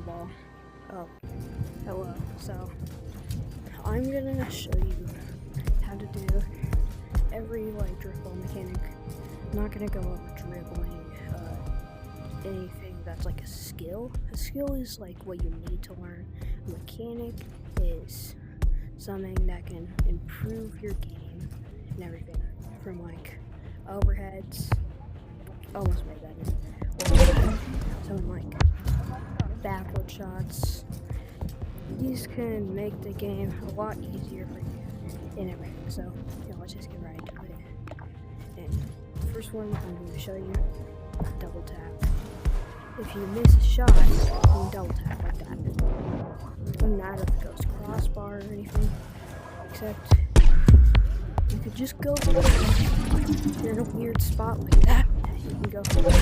ball. Oh, hello. So, I'm gonna show you how to do every driftball mechanic. I'm not gonna go over dribbling, anything that's like a skill. A skill is like what you need to learn. A mechanic is something that can improve your game and everything, from overheads, almost made that in, or something like backward shots. These can make the game a lot easier for you and everything. So let's just get right into it. And the first one I'm going to show you, double tap. If you miss a shot, you can double tap like that. Doesn't matter if it goes crossbar or anything, except you could just go for it. If you're in a weird spot like that, you can go for it.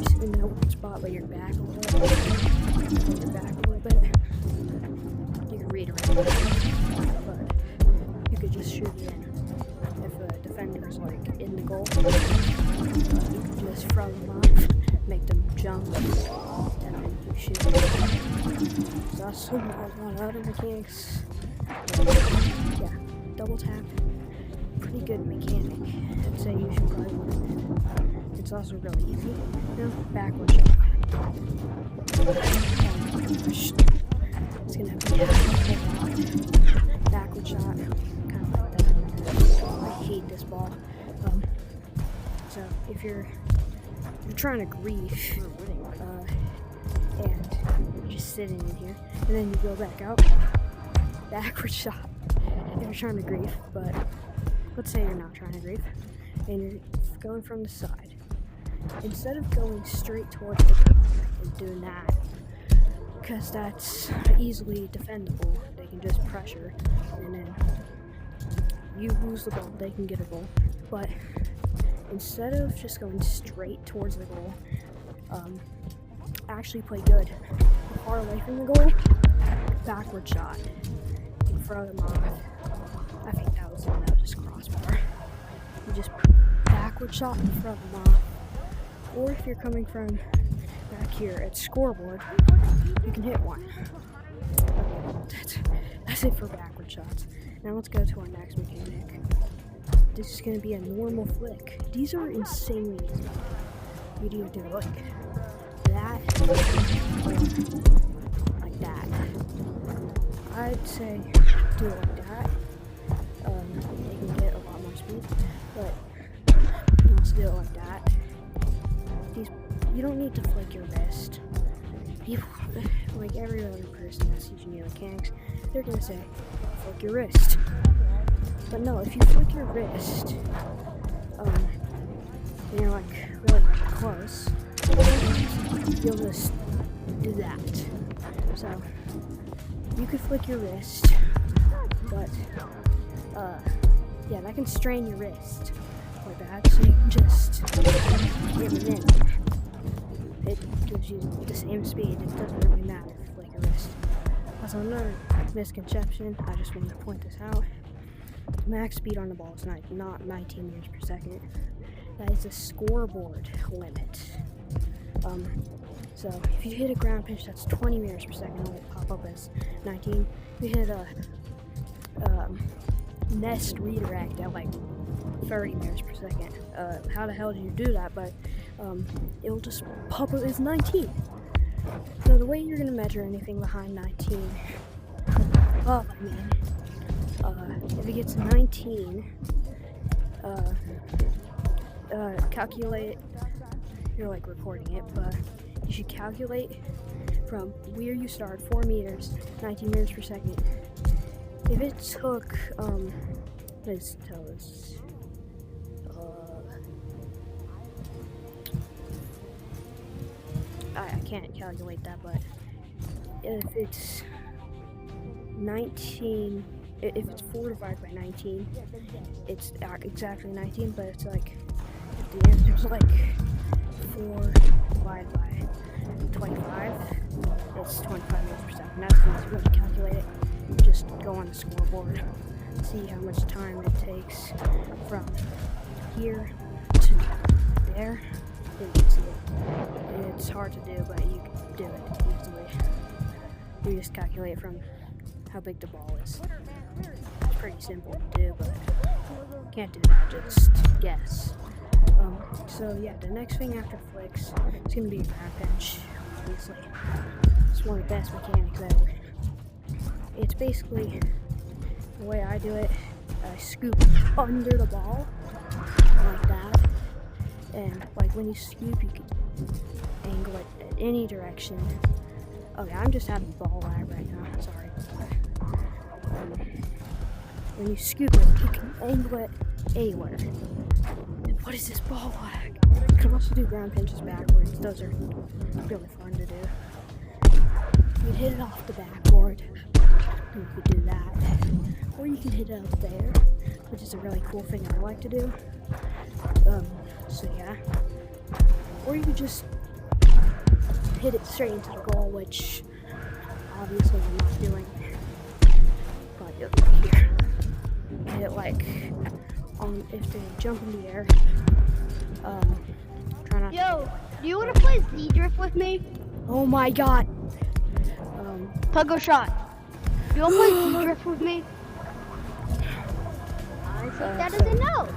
Just in a weird spot, lay your back a little bit. Lay your back a little bit. You can redirect it, but you could just shoot it in. If a defender's in the goal, you can just throw them off, make them jump, and then you shoot it. So that's a lot of other mechanics. Yeah, double tap. Pretty good mechanic. I'd say you should probably learn it. It's also really easy. Backward shot. It's gonna be a backward shot, kind of like that. I hate this ball. So if you're trying to grief, and you're just sitting in here, and then you go back out, backward shot. If you're trying to grief, but let's say you're not trying to grief, and you're going from the side. Instead of going straight towards the goal and doing that, because that's easily defendable, they can just pressure, and then you lose the ball, they can get a goal. But instead of just going straight towards the goal, actually play good. Far away from the goal, backward shot. You throw them off. I think that was just crossbar. You just backward shot and throw them off. Or if you're coming from back here at scoreboard, you can hit one. That's it for backward shots. Now let's go to our next mechanic. This is going to be a normal flick. These are insanely easy. You do like that, or like that. I'd say do it like that. They can get a lot more speed, but you can also do it like that. You don't need to flick your wrist. People, like every other person that's teaching you mechanics, they're gonna say, flick your wrist. But no, if you flick your wrist, and you're really close, you'll just do that. So you could flick your wrist, but yeah, that can strain your wrist like that. So you can just get it in. It gives you the same speed. It doesn't really matter if you flick your wrist. That's another misconception. I just wanted to point this out. Max speed on the ball is not 19 meters per second. That is a scoreboard limit. So if you hit a ground pitch that's 20 meters per second, it'll pop up as 19. If you hit a nest redirect at 30 meters per second, how the hell do you do that? But it'll just pop up as 19. So the way you're gonna measure anything behind 19, if it gets 19, calculate, you're recording it, but you should calculate from where you start, 4 meters, 19 meters per second. If it took, let's tell us, I can't calculate that, but if it's 19, if it's 4 divided by 19, it's exactly 19, but it's if the answer's 4 divided by 25, it's 25 meters per second. That's how you really calculate it. You just go on the scoreboard, see how much time it takes from here to there. You can see it. It's hard to do, but you can do it easily. just calculate from how big the ball is. It's pretty simple to do, but can't do that, just guess. So yeah, the next thing after flicks is going to be a ground pinch, obviously. It's one of the best mechanics ever. It's basically, the way I do it, I scoop under the ball, like that, and like when you scoop, you can angle it at any direction. Okay, I'm just having ball lag right now, sorry. When you scoop it, you can angle it anywhere. And what is this ball lag? You can also do ground pinches backwards. Those are really fun to do. You can hit it off the backboard. You could do that. Or you can hit it up there, which is a really cool thing I like to do. So yeah. Or you could just hit it straight into the goal, which obviously I'm not doing. But you'll do it here. Hit it like if they jump in the air. Try not. Yo, do you want to play Z-Drift with me? Oh my god. Tug or shot. Do you want to play Z-Drift with me? I think that is a no.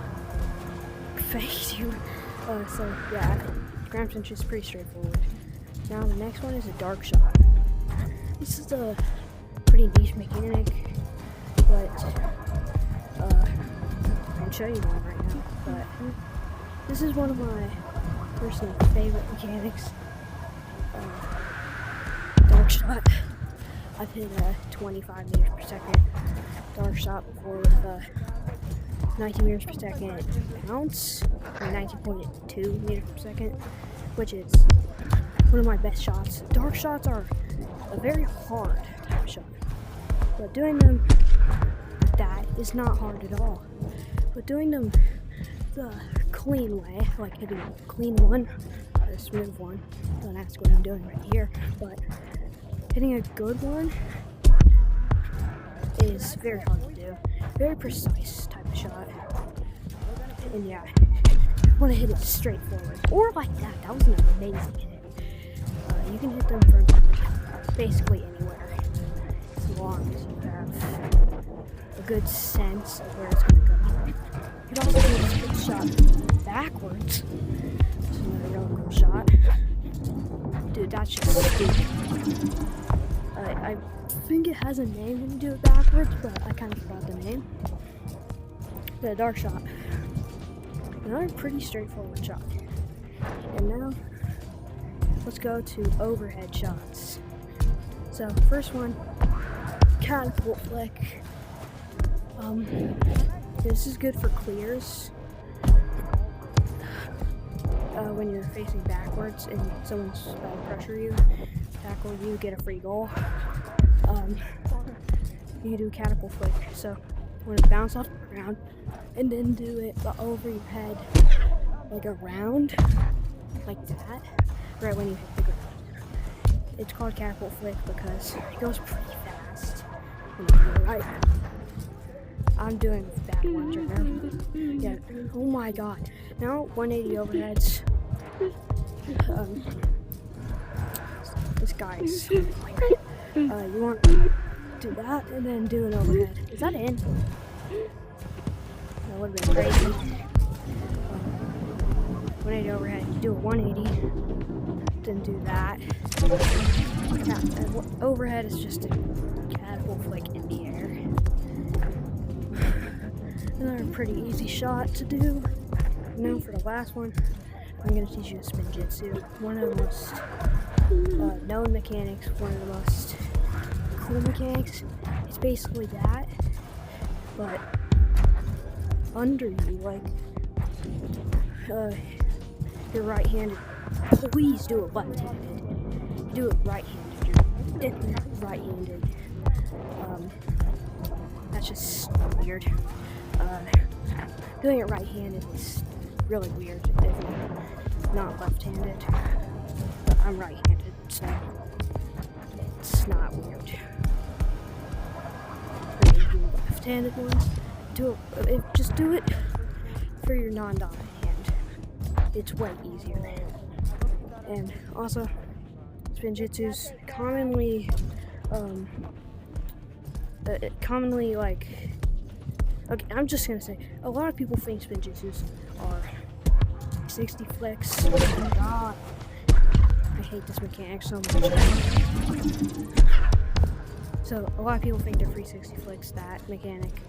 Thank you. So yeah, ground pinch is pretty straightforward. Now the next one is a dark shot. This is a pretty niche mechanic, but I can show you one right now. But this is one of my personal favorite mechanics. Dark shot. I've hit a 25 meters per second dark shot before with a 19 meters per second bounce, or 19.2 meters per second, which is one of my best shots. Dark shots are a very hard type of shot, but doing them like that is not hard at all. But doing them the clean way, like hitting a clean one, a smooth one, don't ask what I'm doing right here, but hitting a good one is very hard to do. Very precise type of shot. And yeah, I want to hit it straight forward. Or like that. That was an amazing hit. You can hit them from basically anywhere, as long as you have a good sense of where it's going to go. You can also do this good shot backwards. This is another really cool shot. Dude, that's just stupid. I think it has a name when you do it backwards, but I kind of forgot the name. The dark shot. Another pretty straightforward shot. And now, let's go to overhead shots. So, first one, catapult flick. This is good for clears. When you're facing backwards and someone's about to pressure you, tackle you, get a free goal. You do catapult flick. So you want to bounce off the ground and then do it over your head, like around, like that, right when you hit the ground. It's called catapult flick because it goes pretty fast. Right. I'm doing bad ones right now. Yeah. Oh my god. Now 180 overheads. This guy's. You want to do that and then do an overhead. Is that in? That would have been crazy. 180 overhead. You do a 180. Then do that. Overhead is just a catapult flick in the air. Another pretty easy shot to do. Now for the last one, I'm going to teach you a spin jitsu. One of the most known mechanics, one of the most cool mechanics. It's basically that, but under you, like, you're right-handed. Please do it left-handed. Do it right-handed. You're right-handed. That's just weird. Doing it right-handed is really weird if you're not left-handed. But I'm right-handed, so it's not weird. For you do left-handed ones, just do it for your non-dominant hand. It's way easier. And also, spin jitsu's commonly commonly like. Okay, I'm just gonna say a lot of people think spinjitzus are 60 flicks. Oh my god, I hate this mechanic so much. So a lot of people think they're 360 flicks. That mechanic,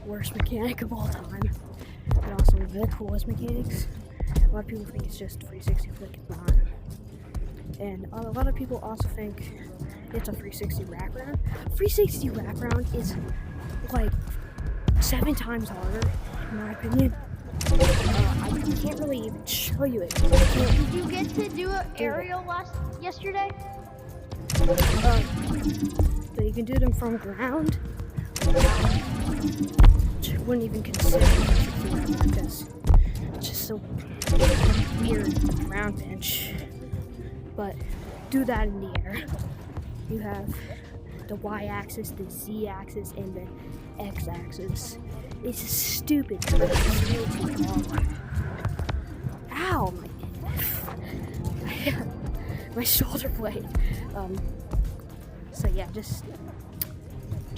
worst mechanic of all time, but also the coolest mechanics. A lot of people think it's just 360 flick. It's not. And a lot of people also think it's a 360 wraparound. 360 wraparound is like 7 times harder, in my opinion. I can't really even show you it. Did you get to do an aerial yesterday? So you can do them from ground. Which I wouldn't even consider 360 wraparound because it's just so weird ground bench. But do that in the air. You have the y-axis, the z-axis, and the x-axis. It's a stupid trick. It's way too long. Ow! My shoulder blade. So yeah, just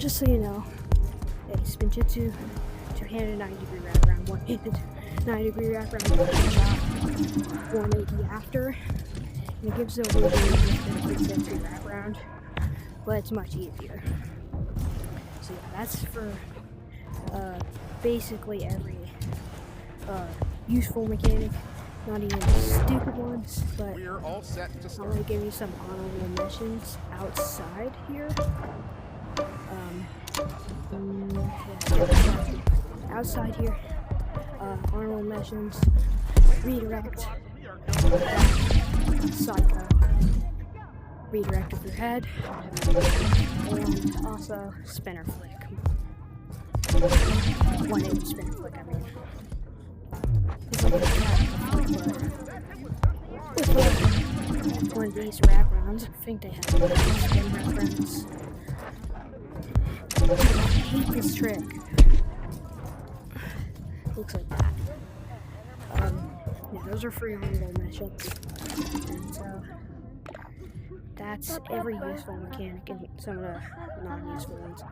so you know, spinjitzu, two-handed 90-degree wraparound, one-handed 90-degree wraparound, one-shot, 180 after. And it gives the illusion of just a 360 wraparound, but it's much easier. So yeah, that's for basically every useful mechanic, not even stupid ones, but We're all set to I'm start. gonna give you some honorable mentions outside here. Outside here, honorable mentions, redirect, cycle, redirect of your head, and also spinner flick. 180 spinner flick, I mean. It's like with one of these wraparounds. I think they have spin wraparounds. I hate this trick. Looks like that. Yeah, those are free honorable mentions. And so that's every useful mechanic and some of the non-useful ones.